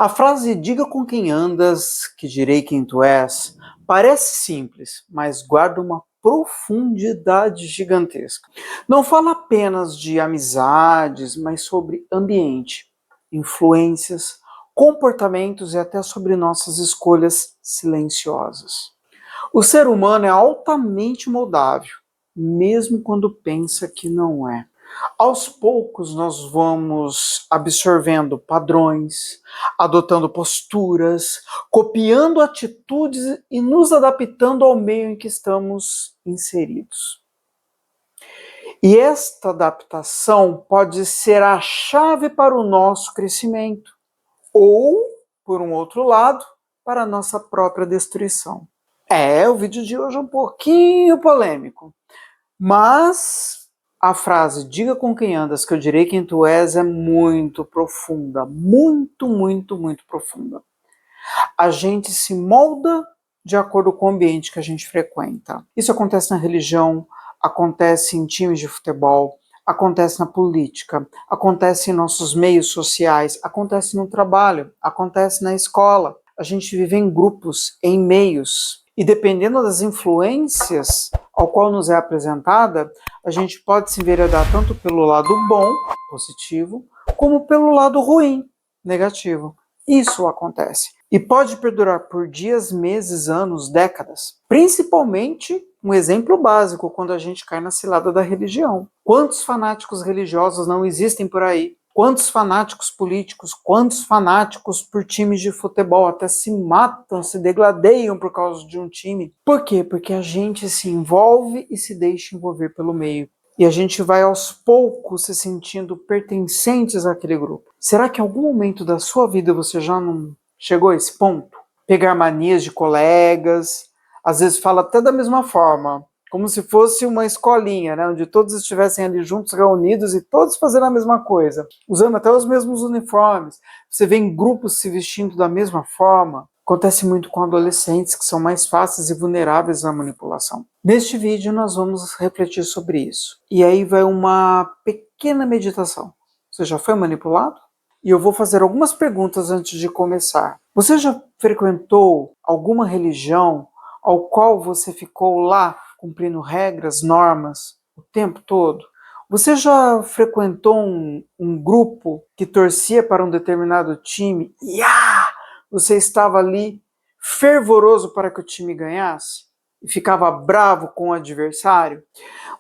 A frase "diga com quem andas, que direi quem tu és" parece simples, mas guarda uma profundidade gigantesca. Não fala apenas de amizades, mas sobre ambiente, influências, comportamentos e até sobre nossas escolhas silenciosas. O ser humano é altamente moldável, mesmo quando pensa que não é. Aos poucos nós vamos absorvendo padrões, adotando posturas, copiando atitudes e nos adaptando ao meio em que estamos inseridos. E esta adaptação pode ser a chave para o nosso crescimento, ou, por um outro lado, para a nossa própria destruição. O vídeo de hoje é um pouquinho polêmico, mas a frase "diga com quem andas, que eu direi quem tu és" é muito profunda, muito profunda. A gente se molda de acordo com o ambiente que a gente frequenta. Isso acontece na religião, acontece em times de futebol, acontece na política, acontece em nossos meios sociais, acontece no trabalho, acontece na escola. A gente vive em grupos, em meios, e dependendo das influências ao qual nos é apresentada, a gente pode se enveredar tanto pelo lado bom, positivo, como pelo lado ruim, negativo. Isso acontece. E pode perdurar por dias, meses, anos, décadas. Principalmente, um exemplo básico, quando a gente cai na cilada da religião. Quantos fanáticos religiosos não existem por aí? Quantos fanáticos políticos, quantos fanáticos por times de futebol até se matam, se degladeiam por causa de um time. Por quê? Porque a gente se envolve e se deixa envolver pelo meio. E a gente vai aos poucos se sentindo pertencentes àquele grupo. Será que em algum momento da sua vida você já não chegou a esse ponto? Pegar manias de colegas, às vezes fala até da mesma forma, como se fosse uma escolinha, né, onde todos estivessem ali juntos, reunidos e todos fazendo a mesma coisa, usando até os mesmos uniformes. Você vê em grupos se vestindo da mesma forma. Acontece muito com adolescentes, que são mais fáceis e vulneráveis à manipulação. Neste vídeo nós vamos refletir sobre isso. E aí vai uma pequena meditação. Você já foi manipulado? E eu vou fazer algumas perguntas antes de começar. Você já frequentou alguma religião ao qual você ficou lá cumprindo regras, normas o tempo todo? Você já frequentou um grupo que torcia para um determinado time e você estava ali fervoroso para que o time ganhasse? E ficava bravo com o adversário?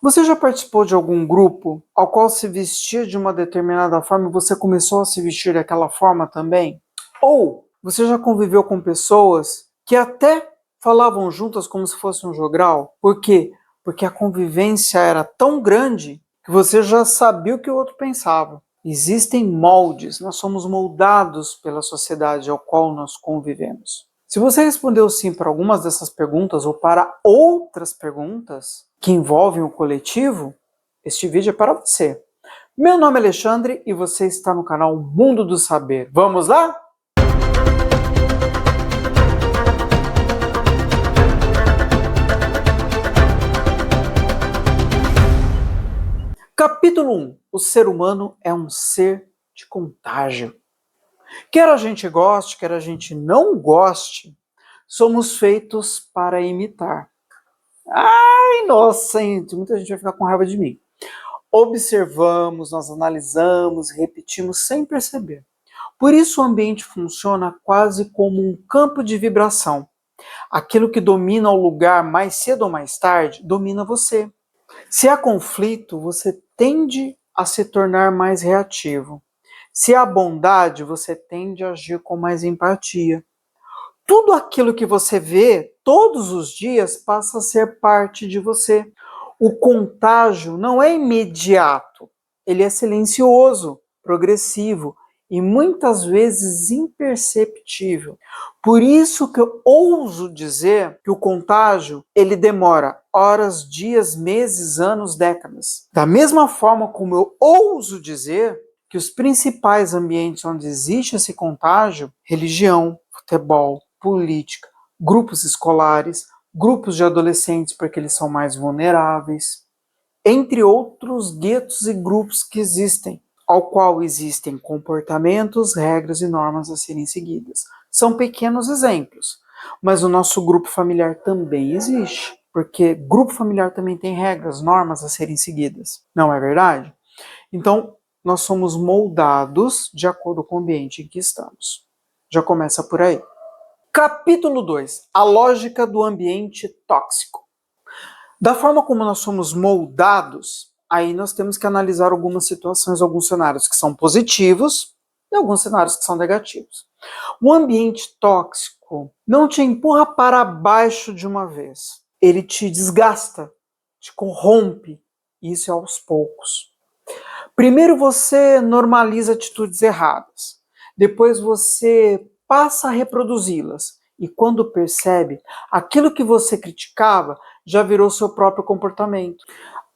Você já participou de algum grupo ao qual se vestia de uma determinada forma e você começou a se vestir daquela forma também? Ou você já conviveu com pessoas que até falavam juntas como se fosse um jogral? Por quê? Porque a convivência era tão grande que você já sabia o que o outro pensava. Existem moldes, nós somos moldados pela sociedade ao qual nós convivemos. Se você respondeu sim para algumas dessas perguntas ou para outras perguntas que envolvem o coletivo, este vídeo é para você. Meu nome é Alexandre e você está no canal Mundo do Saber. Vamos lá? Capítulo 1. O ser humano é um ser de contágio. Quer a gente goste, quer a gente não goste, somos feitos para imitar. Ai, nossa, muita gente vai ficar com raiva de mim. Observamos, nós analisamos, repetimos sem perceber. Por isso o ambiente funciona quase como um campo de vibração. Aquilo que domina o lugar mais cedo ou mais tarde, domina você. Se há conflito, você tende a se tornar mais reativo. Se há bondade, você tende a agir com mais empatia. Tudo aquilo que você vê todos os dias passa a ser parte de você. O contágio não é imediato, ele é silencioso, progressivo e muitas vezes imperceptível. Por isso que eu ouso dizer que o contágio, ele demora horas, dias, meses, anos, décadas. Da mesma forma como eu ouso dizer que os principais ambientes onde existe esse contágio, religião, futebol, política, grupos escolares, grupos de adolescentes porque eles são mais vulneráveis, entre outros guetos e grupos que existem. ao qual existem comportamentos, regras e normas a serem seguidas. São pequenos exemplos, mas o nosso grupo familiar também existe, porque grupo familiar também tem regras, normas a serem seguidas, não é verdade? Então, nós somos moldados de acordo com o ambiente em que estamos. Já começa por aí. Capítulo 2. A lógica do ambiente tóxico. Da forma como nós somos moldados, aí nós temos que analisar algumas situações, alguns cenários que são positivos e alguns cenários que são negativos. O ambiente tóxico não te empurra para baixo de uma vez. Ele te desgasta, te corrompe. Isso é aos poucos. Primeiro você normaliza atitudes erradas. Depois você passa a reproduzi-las. E quando percebe, aquilo que você criticava já virou seu próprio comportamento.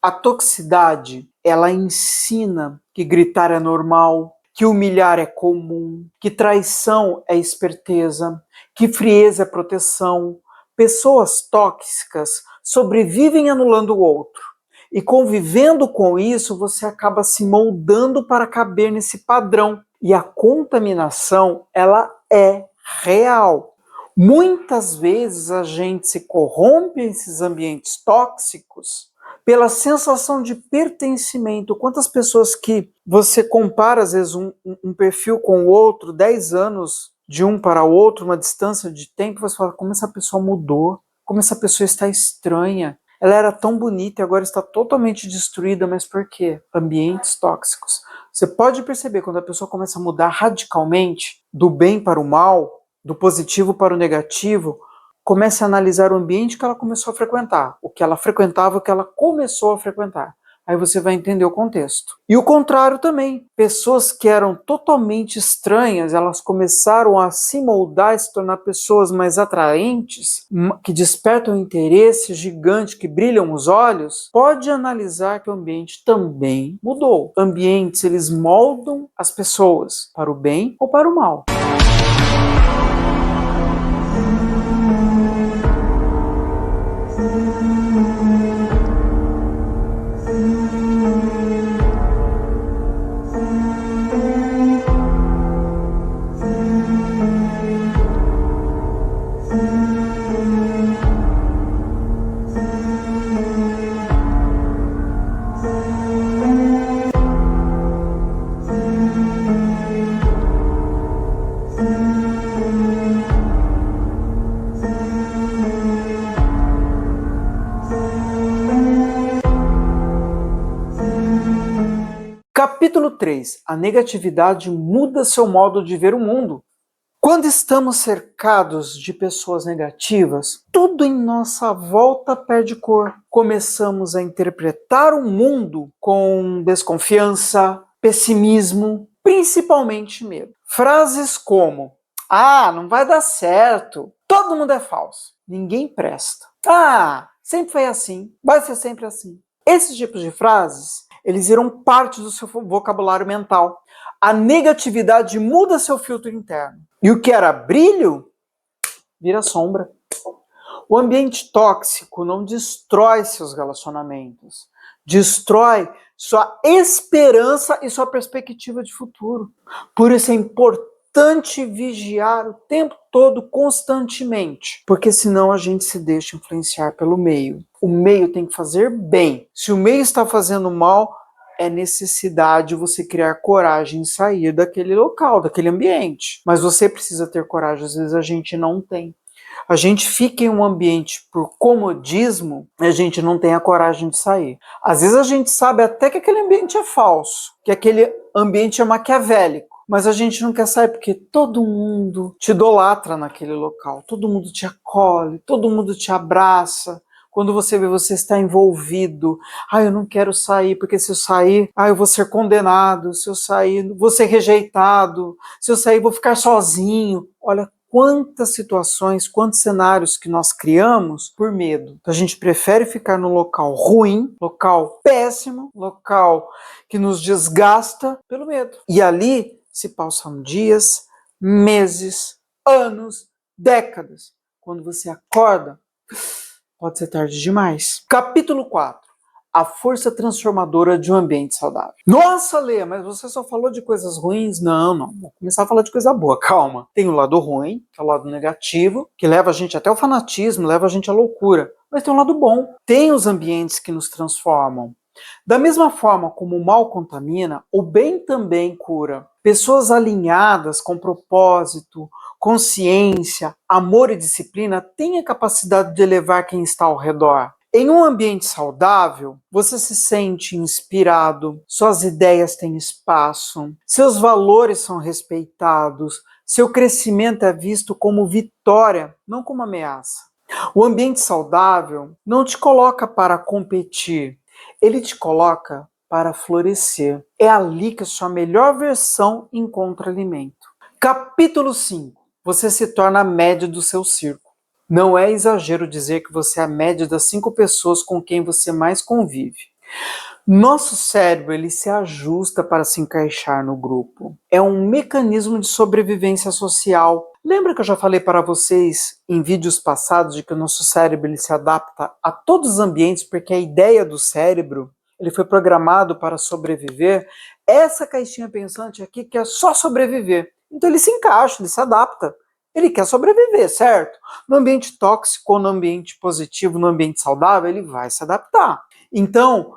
A toxicidade, ela ensina que gritar é normal, que humilhar é comum, que traição é esperteza, que frieza é proteção. Pessoas tóxicas sobrevivem anulando o outro. E convivendo com isso, você acaba se moldando para caber nesse padrão. E a contaminação, ela é real. Muitas vezes a gente se corrompe nesses ambientes tóxicos pela sensação de pertencimento. Quantas pessoas que você compara, às vezes, um perfil com o outro, 10 anos de um para o outro, uma distância de tempo, você fala, como essa pessoa mudou, como essa pessoa está estranha. Ela era tão bonita e agora está totalmente destruída, mas por quê? Ambientes tóxicos. Você pode perceber quando a pessoa começa a mudar radicalmente, do bem para o mal, do positivo para o negativo, comece a analisar o ambiente que ela começou a frequentar, o que ela frequentava, o que ela começou a frequentar. Aí você vai entender o contexto. E o contrário também. Pessoas que eram totalmente estranhas, elas começaram a se moldar e se tornar pessoas mais atraentes, que despertam interesse gigante, que brilham os olhos. Pode analisar que o ambiente também mudou. Ambientes, eles moldam as pessoas para o bem ou para o mal. Capítulo 3. A negatividade muda seu modo de ver o mundo. Quando estamos cercados de pessoas negativas, tudo em nossa volta perde cor. Começamos a interpretar o mundo com desconfiança, pessimismo, principalmente medo. Frases como: ah, não vai dar certo, todo mundo é falso, ninguém presta. Ah, sempre foi assim, vai ser sempre assim. Esses tipos de frases, eles viram parte do seu vocabulário mental. A negatividade muda seu filtro interno. E o que era brilho, vira sombra. O ambiente tóxico não destrói seus relacionamentos. Destrói sua esperança e sua perspectiva de futuro. Por isso é importante vigiar o tempo todo, constantemente. Porque senão a gente se deixa influenciar pelo meio. O meio tem que fazer bem. Se o meio está fazendo mal, é necessidade você criar coragem de sair daquele local, daquele ambiente. Mas você precisa ter coragem, às vezes a gente não tem. A gente fica em um ambiente por comodismo e a gente não tem a coragem de sair. Às vezes a gente sabe até que aquele ambiente é falso, que aquele ambiente é maquiavélico, mas a gente não quer sair porque todo mundo te idolatra naquele local, todo mundo te acolhe, todo mundo te abraça. Quando você vê, você está envolvido. Ah, eu não quero sair, porque se eu sair, eu vou ser condenado. Se eu sair, vou ser rejeitado. Se eu sair, vou ficar sozinho. Olha quantas situações, quantos cenários que nós criamos por medo. Então a gente prefere ficar no local ruim, local péssimo, local que nos desgasta pelo medo. E ali se passam dias, meses, anos, décadas. Quando você acorda, pode ser tarde demais. Capítulo 4. a força transformadora de um ambiente saudável. Nossa, Lê, mas você só falou de coisas ruins? Não. Vou começar a falar de coisa boa. Calma. Tem o lado ruim, que é o lado negativo, que leva a gente até o fanatismo, leva a gente à loucura. Mas tem um lado bom. Tem os ambientes que nos transformam. Da mesma forma como o mal contamina, o bem também cura. Pessoas alinhadas com propósito, consciência, amor e disciplina têm a capacidade de elevar quem está ao redor. Em um ambiente saudável, você se sente inspirado, suas ideias têm espaço, seus valores são respeitados, seu crescimento é visto como vitória, não como ameaça. O ambiente saudável não te coloca para competir, ele te coloca para florescer. É ali que a sua melhor versão encontra alimento. Capítulo 5. Você se torna a média do seu círculo. Não é exagero dizer que você é a média das 5 pessoas com quem você mais convive. Nosso cérebro ele se ajusta para se encaixar no grupo. É um mecanismo de sobrevivência social. Lembra que eu já falei para vocês em vídeos passados de que o nosso cérebro ele se adapta a todos os ambientes porque a ideia do cérebro ele foi programado para sobreviver. Essa caixinha pensante aqui quer só sobreviver. Então ele se encaixa, ele se adapta. Ele quer sobreviver, certo? No ambiente tóxico ou no ambiente positivo, no ambiente saudável, ele vai se adaptar. Então,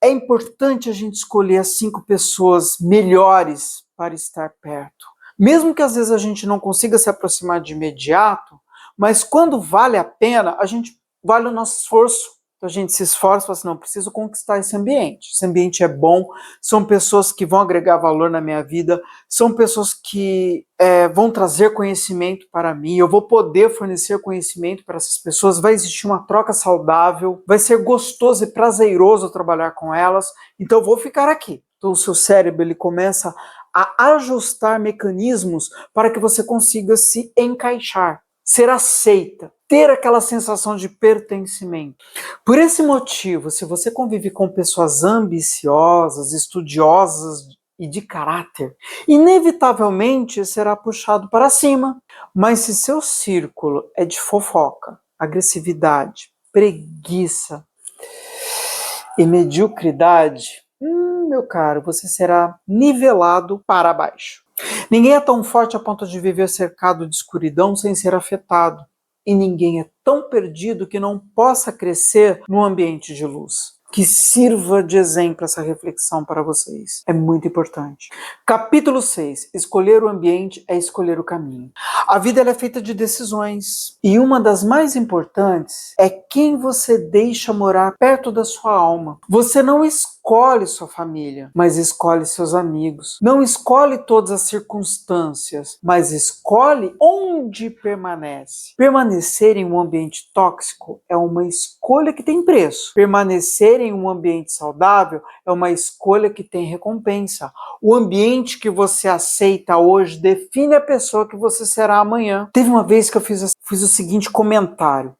é importante a gente escolher as 5 pessoas melhores para estar perto. Mesmo que às vezes a gente não consiga se aproximar de imediato, mas quando vale a pena, a gente vale o nosso esforço. Então a gente se esforça e fala assim, não, preciso conquistar esse ambiente. Esse ambiente é bom, são pessoas que vão agregar valor na minha vida, são pessoas que vão trazer conhecimento para mim, eu vou poder fornecer conhecimento para essas pessoas, vai existir uma troca saudável, vai ser gostoso e prazeroso trabalhar com elas, então eu vou ficar aqui. Então o seu cérebro ele começa a ajustar mecanismos para que você consiga se encaixar, ser aceita, ter aquela sensação de pertencimento. Por esse motivo, se você convive com pessoas ambiciosas, estudiosas e de caráter, inevitavelmente será puxado para cima. Mas se seu círculo é de fofoca, agressividade, preguiça e mediocridade, meu caro, você será nivelado para baixo. Ninguém é tão forte a ponto de viver cercado de escuridão sem ser afetado. E ninguém é tão perdido que não possa crescer num ambiente de luz. Que sirva de exemplo essa reflexão para vocês. É muito importante. Capítulo 6. Escolher o ambiente é escolher o caminho. A vida ela é feita de decisões. E uma das mais importantes é quem você deixa morar perto da sua alma. Você não escolhe sua família, mas escolhe seus amigos. Não escolhe todas as circunstâncias, mas escolhe onde permanece. Permanecer em um ambiente tóxico é uma escolha que tem preço. Permanecer em um ambiente saudável é uma escolha que tem recompensa. O ambiente que você aceita hoje define a pessoa que você será amanhã. Teve uma vez que eu fiz o seguinte comentário.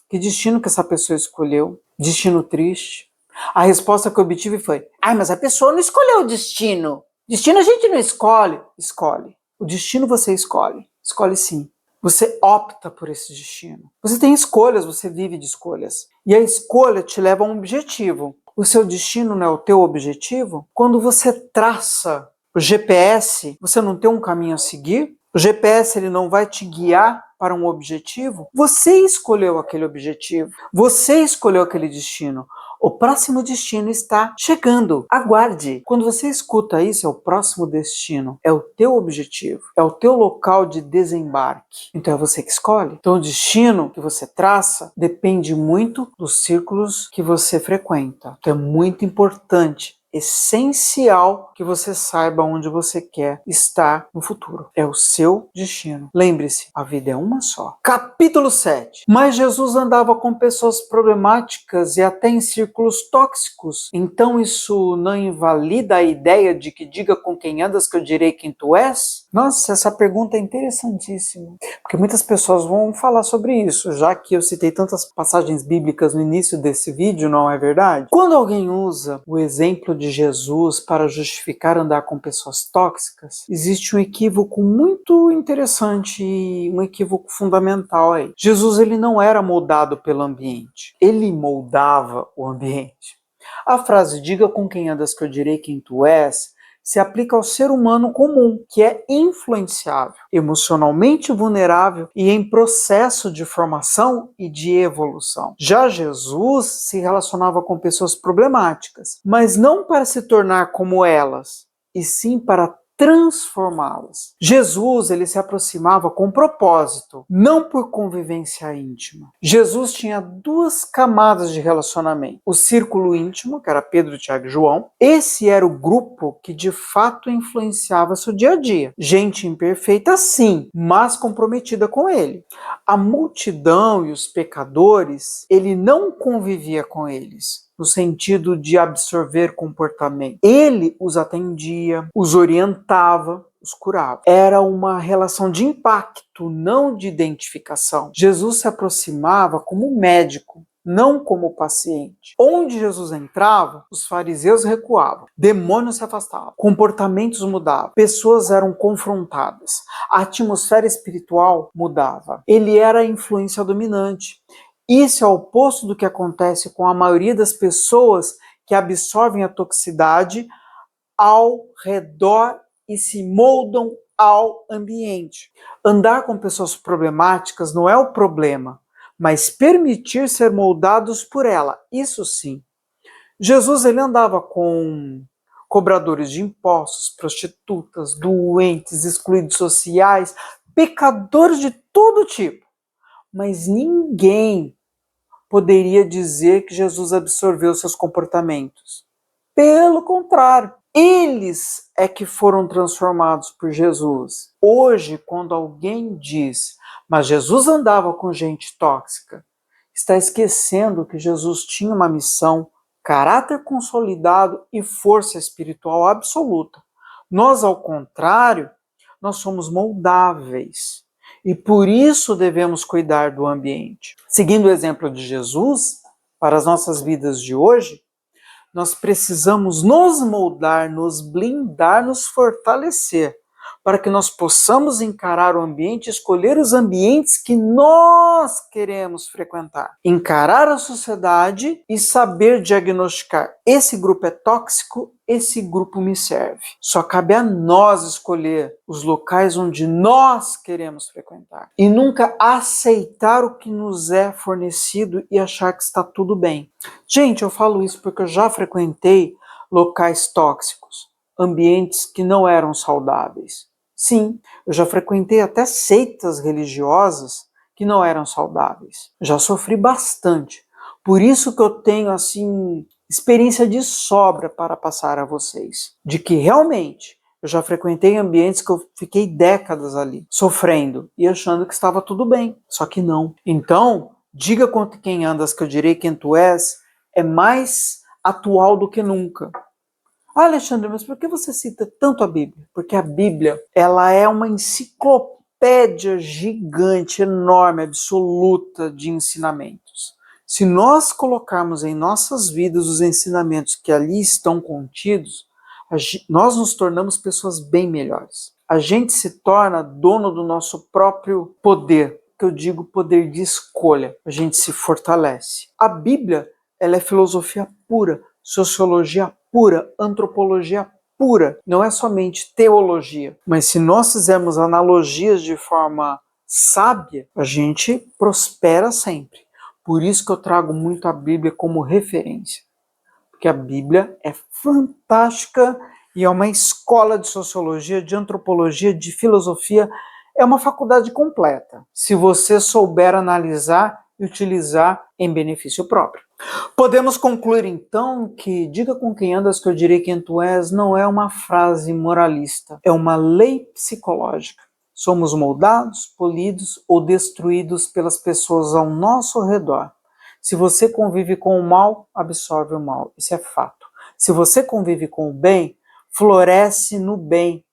Que destino que essa pessoa escolheu? Destino triste. A resposta que eu obtive foi: mas a pessoa não escolheu o destino. Destino a gente não escolhe. Escolhe. O destino você escolhe. Escolhe sim. Você opta por esse destino. Você tem escolhas, você vive de escolhas. E a escolha te leva a um objetivo. O seu destino não é o teu objetivo? Quando você traça o GPS, você não tem um caminho a seguir? O GPS ele não vai te guiar para um objetivo? Você escolheu aquele objetivo. Você escolheu aquele destino. O próximo destino está chegando. Aguarde. Quando você escuta isso, é o próximo destino. É o teu objetivo. É o teu local de desembarque. Então é você que escolhe. Então o destino que você traça depende muito dos círculos que você frequenta. Então é muito importante, essencial que você saiba onde você quer estar no futuro. É o seu destino. Lembre-se, a vida é uma só. Capítulo 7. Mas Jesus andava com pessoas problemáticas e até em círculos tóxicos. Então isso não invalida a ideia de que diga com quem andas que eu direi quem tu és? Nossa, essa pergunta é interessantíssima. Porque muitas pessoas vão falar sobre isso, já que eu citei tantas passagens bíblicas no início desse vídeo, não é verdade? Quando alguém usa o exemplo de Jesus para justificar andar com pessoas tóxicas, existe um equívoco muito interessante e um equívoco fundamental aí. Jesus ele não era moldado pelo ambiente, ele moldava o ambiente. A frase "diga com quem andas que eu direi quem tu és" se aplica ao ser humano comum, que é influenciável, emocionalmente vulnerável e em processo de formação e de evolução. Já Jesus se relacionava com pessoas problemáticas, mas não para se tornar como elas, e sim para transformá-las. Jesus, ele se aproximava com propósito, não por convivência íntima. Jesus tinha duas camadas de relacionamento. O círculo íntimo, que era Pedro, Tiago e João. Esse era o grupo que de fato influenciava seu dia a dia. Gente imperfeita, sim, mas comprometida com ele. A multidão e os pecadores, ele não convivia com eles no sentido de absorver comportamento. Ele os atendia, os orientava, os curava. Era uma relação de impacto, não de identificação. Jesus se aproximava como médico, não como paciente. Onde Jesus entrava, os fariseus recuavam, demônios se afastavam, comportamentos mudavam, pessoas eram confrontadas, a atmosfera espiritual mudava. Ele era a influência dominante. Isso é o oposto do que acontece com a maioria das pessoas que absorvem a toxicidade ao redor e se moldam ao ambiente. Andar com pessoas problemáticas não é o problema, mas permitir ser moldados por ela, isso sim. Jesus, ele andava com cobradores de impostos, prostitutas, doentes, excluídos sociais, pecadores de todo tipo, mas ninguém poderia dizer que Jesus absorveu seus comportamentos. Pelo contrário, eles é que foram transformados por Jesus. Hoje, quando alguém diz, mas Jesus andava com gente tóxica, está esquecendo que Jesus tinha uma missão, caráter consolidado e força espiritual absoluta. Nós, ao contrário, nós somos moldáveis. E por isso devemos cuidar do ambiente. Seguindo o exemplo de Jesus, para as nossas vidas de hoje, nós precisamos nos moldar, nos blindar, nos fortalecer, para que nós possamos encarar o ambiente, escolher os ambientes que nós queremos frequentar. Encarar a sociedade e saber diagnosticar: esse grupo é tóxico, esse grupo me serve. Só cabe a nós escolher os locais onde nós queremos frequentar. E nunca aceitar o que nos é fornecido e achar que está tudo bem. Gente, eu falo isso porque eu já frequentei locais tóxicos, ambientes que não eram saudáveis. Sim, eu já frequentei até seitas religiosas que não eram saudáveis. Já sofri bastante. Por isso que eu tenho, assim, experiência de sobra para passar a vocês. De que realmente eu já frequentei ambientes que eu fiquei décadas ali, sofrendo e achando que estava tudo bem. Só que não. Então, diga com quem andas que eu direi quem tu és, é mais atual do que nunca. Ah, Alexandre, mas por que você cita tanto a Bíblia? Porque a Bíblia, ela é uma enciclopédia gigante, enorme, absoluta de ensinamentos. Se nós colocarmos em nossas vidas os ensinamentos que ali estão contidos, nós nos tornamos pessoas bem melhores. A gente se torna dono do nosso próprio poder, que eu digo poder de escolha. A gente se fortalece. A Bíblia, ela é filosofia pura, sociologia pura, antropologia pura. Não é somente teologia. Mas se nós fizermos analogias de forma sábia, a gente prospera sempre. Por isso que eu trago muito a Bíblia como referência. Porque a Bíblia é fantástica e é uma escola de sociologia, de antropologia, de filosofia. É uma faculdade completa, se você souber analisar e utilizar em benefício próprio. Podemos concluir então que diga com quem andas que eu direi quem tu és não é uma frase moralista, é uma lei psicológica. Somos moldados, polidos ou destruídos pelas pessoas ao nosso redor. Se você convive com o mal, absorve o mal, isso é fato. Se você convive com o bem, floresce no bem.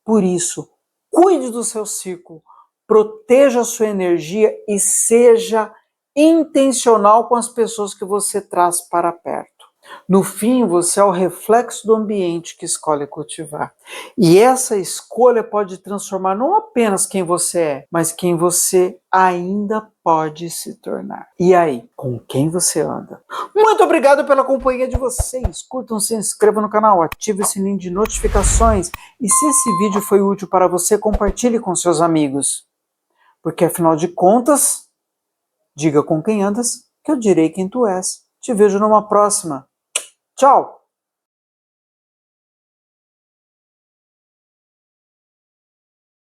Por isso, cuide do seu ciclo, proteja a sua energia e seja intencional com as pessoas que você traz para perto. No fim, você é o reflexo do ambiente que escolhe cultivar. E essa escolha pode transformar não apenas quem você é, mas quem você ainda pode se tornar. E aí, com quem você anda? Muito obrigado pela companhia de vocês. Curtam, se inscrevam no canal, ative o sininho de notificações. E se esse vídeo foi útil para você, compartilhe com seus amigos. Porque afinal de contas, diga com quem andas, que eu direi quem tu és. Te vejo numa próxima. Tchau!